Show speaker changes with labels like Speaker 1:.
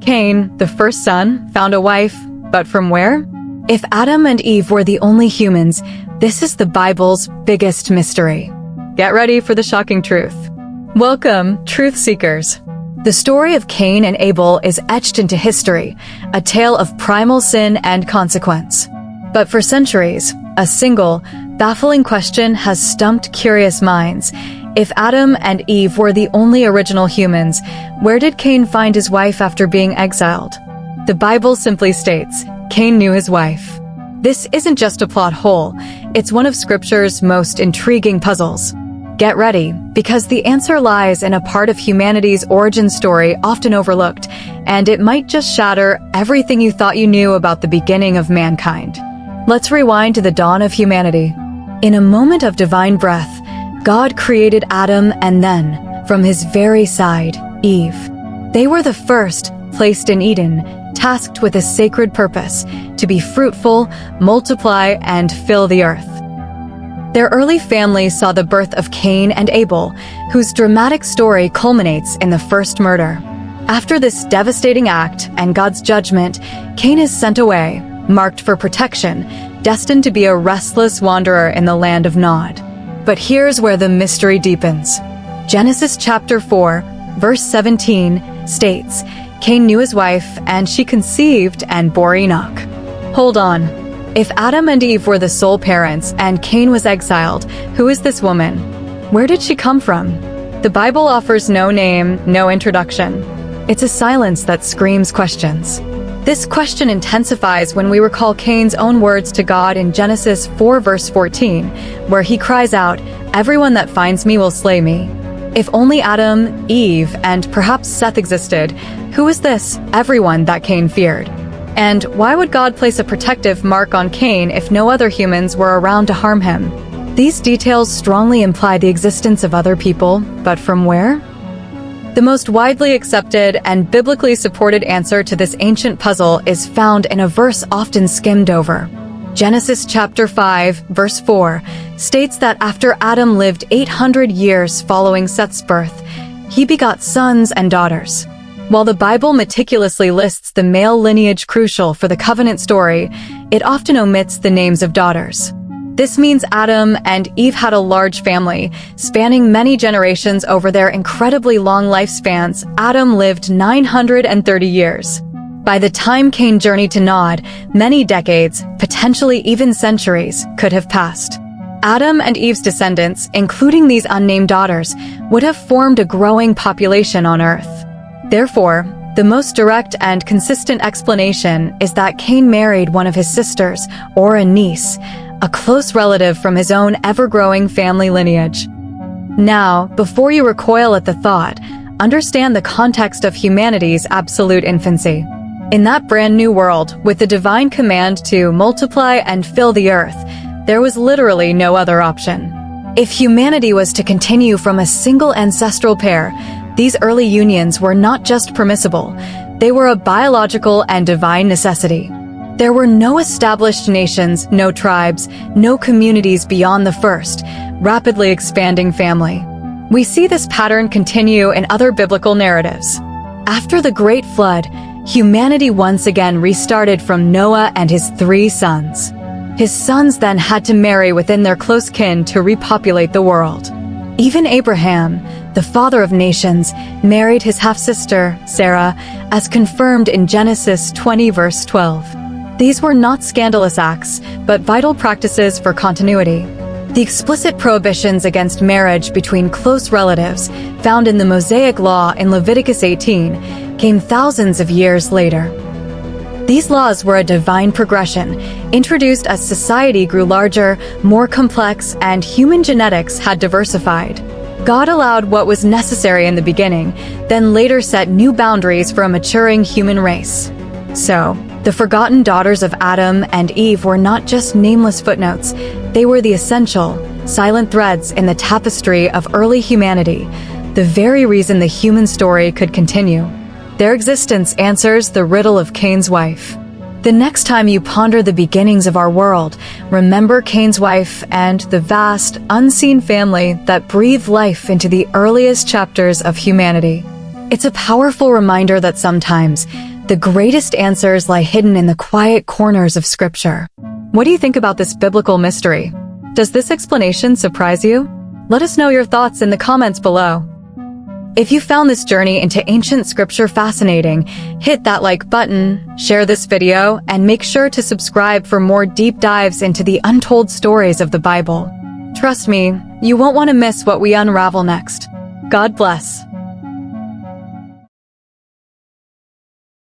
Speaker 1: Cain, the first son, found a wife, but from where? If Adam and Eve were the only humans, this is the Bible's biggest mystery. Get ready for the shocking truth. Welcome, truth seekers. The story of Cain and Abel is etched into history, a tale of primal sin and consequence. But for centuries, a single, baffling question has stumped curious minds. If Adam and Eve were the only original humans, where did Cain find his wife after being exiled? The Bible simply states, Cain knew his wife. This isn't just a plot hole, it's one of Scripture's most intriguing puzzles. Get ready, because the answer lies in a part of humanity's origin story often overlooked, and it might just shatter everything you thought you knew about the beginning of mankind. Let's rewind to the dawn of humanity. In a moment of divine breath, God created Adam and then, from his very side, Eve. They were the first, placed in Eden, tasked with a sacred purpose, to be fruitful, multiply, and fill the earth. Their early family saw the birth of Cain and Abel, whose dramatic story culminates in the first murder. After this devastating act and God's judgment, Cain is sent away, marked for protection, destined to be a restless wanderer in the land of Nod. But here's where the mystery deepens. Genesis chapter 4, verse 17 states, Cain knew his wife, and she conceived and bore Enoch. Hold on. If Adam and Eve were the sole parents and Cain was exiled, who is this woman? Where did she come from? The Bible offers no name, no introduction. It's a silence that screams questions. This question intensifies when we recall Cain's own words to God in Genesis 4 verse 14, where he cries out, "Everyone that finds me will slay me." If only Adam, Eve, and perhaps Seth existed, who is this everyone that Cain feared? And why would God place a protective mark on Cain if no other humans were around to harm him? These details strongly imply the existence of other people, but from where? The most widely accepted and biblically supported answer to this ancient puzzle is found in a verse often skimmed over. Genesis chapter 5, verse 4, states that after Adam lived 800 years following Seth's birth, he begot sons and daughters. While the Bible meticulously lists the male lineage crucial for the covenant story, it often omits the names of daughters. This means Adam and Eve had a large family, spanning many generations over their incredibly long lifespans. Adam lived 930 years. By the time Cain journeyed to Nod, many decades, potentially even centuries, could have passed. Adam and Eve's descendants, including these unnamed daughters, would have formed a growing population on Earth. Therefore, the most direct and consistent explanation is that Cain married one of his sisters, or a niece, a close relative from his own ever-growing family lineage. Now, before you recoil at the thought, understand the context of humanity's absolute infancy. In that brand new world, with the divine command to multiply and fill the earth, there was literally no other option. If humanity was to continue from a single ancestral pair, these early unions were not just permissible, they were a biological and divine necessity. There were no established nations, no tribes, no communities beyond the first, rapidly expanding family. We see this pattern continue in other biblical narratives. After the Great Flood, humanity once again restarted from Noah and his 3 sons. His sons then had to marry within their close kin to repopulate the world. Even Abraham, the father of nations, married his half-sister, Sarah, as confirmed in Genesis 20 verse 12. These were not scandalous acts, but vital practices for continuity. The explicit prohibitions against marriage between close relatives, found in the Mosaic Law in Leviticus 18, came thousands of years later. These laws were a divine progression, introduced as society grew larger, more complex, and human genetics had diversified. God allowed what was necessary in the beginning, then later set new boundaries for a maturing human race. So, the forgotten daughters of Adam and Eve were not just nameless footnotes, they were the essential, silent threads in the tapestry of early humanity, the very reason the human story could continue. Their existence answers the riddle of Cain's wife. The next time you ponder the beginnings of our world, remember Cain's wife and the vast, unseen family that breathed life into the earliest chapters of humanity. It's a powerful reminder that sometimes The greatest answers lie hidden in the quiet corners of Scripture. What do you think about this biblical mystery? Does this explanation surprise you? Let us know your thoughts in the comments below. If you found this journey into ancient Scripture fascinating, hit that like button, share this video, and make sure to subscribe for more deep dives into the untold stories of the Bible. Trust me, you won't want to miss what we unravel next. God bless.